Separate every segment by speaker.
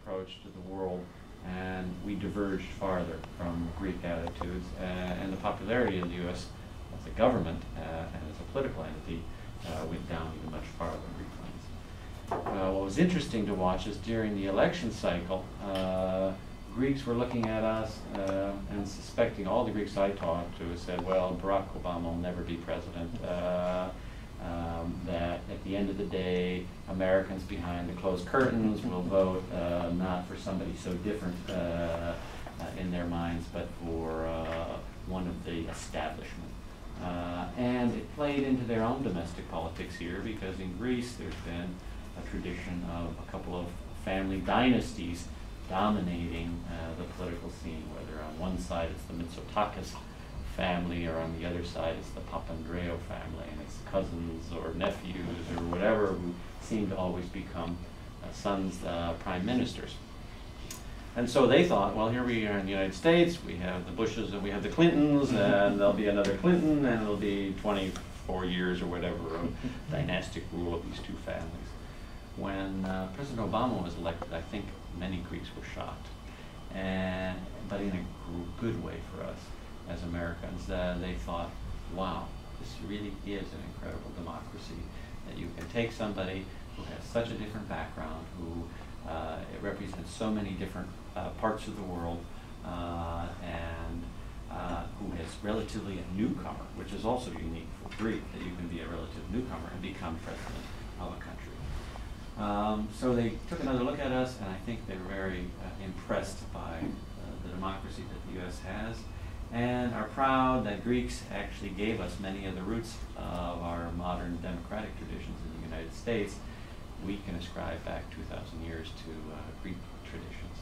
Speaker 1: approach to the world, and we diverged farther from Greek attitudes, and the popularity of the U.S. as a government and as a political entity went down even much farther than Greek lines. What was interesting to watch is during the election cycle, Greeks were looking at us and suspecting, all the Greeks I talked to said, well, Barack Obama will never be president, that at the end of the day, Americans behind the closed curtains will vote not for somebody so different in their minds, but for one of the establishment. And it played into their own domestic politics here, because in Greece there's been a tradition of a couple of family dynasties dominating the political scene, whether on one side it's the Mitsotakis family, or on the other side it's the Papandreou family, and it's cousins or nephews or whatever who seem to always become sons prime ministers. And so they thought, well, here we are in the United States, we have the Bushes and we have the Clintons, and there'll be another Clinton, and it'll be 24 years or whatever of dynastic rule of these two families. When President Obama was elected, I think many Greeks were shocked, but in a good way for us as Americans. They thought, wow, this really is an incredible democracy, that you can take somebody who has such a different background, who it represents so many different parts of the world, and who is relatively a newcomer, which is also unique for Greek, that you can be a relative newcomer and become president of a country. So they took another look at us, and I think they were very impressed by the democracy that the U.S. has, and are proud that Greeks actually gave us many of the roots of our modern democratic traditions in the United States. We can ascribe back 2,000 years to Greek traditions.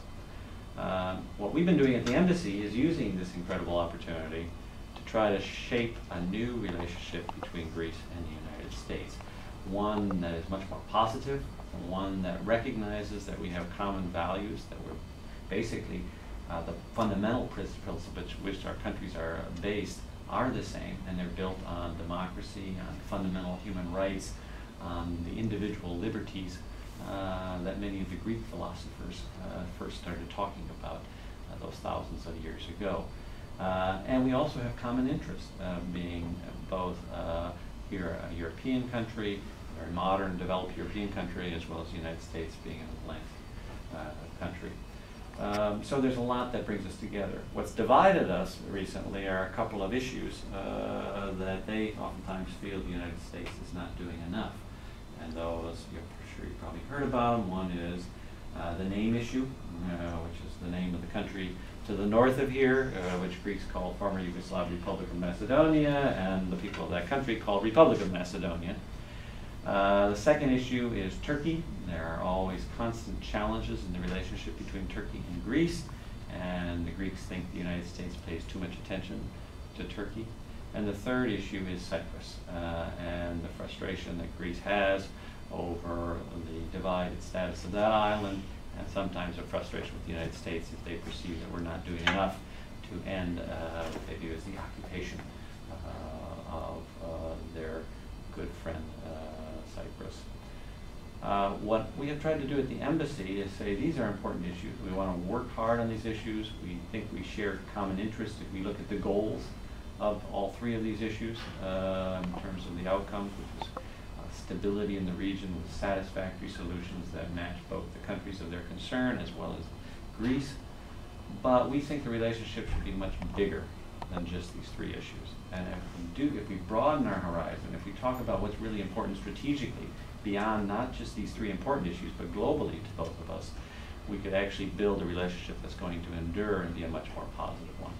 Speaker 1: What we've been doing at the embassy is using this incredible opportunity to try to shape a new relationship between Greece and the United States. One that is much more positive, one that recognizes that we have common values, that we're basically the fundamental principles which our countries are based are the same, and they're built on democracy, on fundamental human rights, on the individual liberties that many of the Greek philosophers first started talking about those thousands of years ago. And we also have common interests, being both here a European country, a very modern, developed European country, as well as the United States being an Atlantic country. So there's a lot that brings us together. What's divided us recently are a couple of issues that they oftentimes feel the United States is not doing enough. And those, I'm sure you've probably heard about them. One is the name issue, which is the name of the country to the north of here, which Greeks call former Yugoslav Republic of Macedonia, and the people of that country called Republic of Macedonia. The second issue is Turkey. There are always constant challenges in the relationship between Turkey and Greece, and the Greeks think the United States pays too much attention to Turkey. And the third issue is Cyprus, and the frustration that Greece has over the divided status of that island, and sometimes a frustration with the United States if they perceive that we're not doing enough to end what they view as the occupation of their good friend Cyprus. What we have tried to do at the embassy is say these are important issues. We want to work hard on these issues. We think we share common interests if we look at the goals of all three of these issues in terms of the outcomes, which is stability in the region with satisfactory solutions that match both the countries of their concern as well as Greece. But we think the relationship should be much bigger than just these three issues. And if we broaden our horizon, if we talk about what's really important strategically, beyond not just these three important issues, but globally to both of us, we could actually build a relationship that's going to endure and be a much more positive one.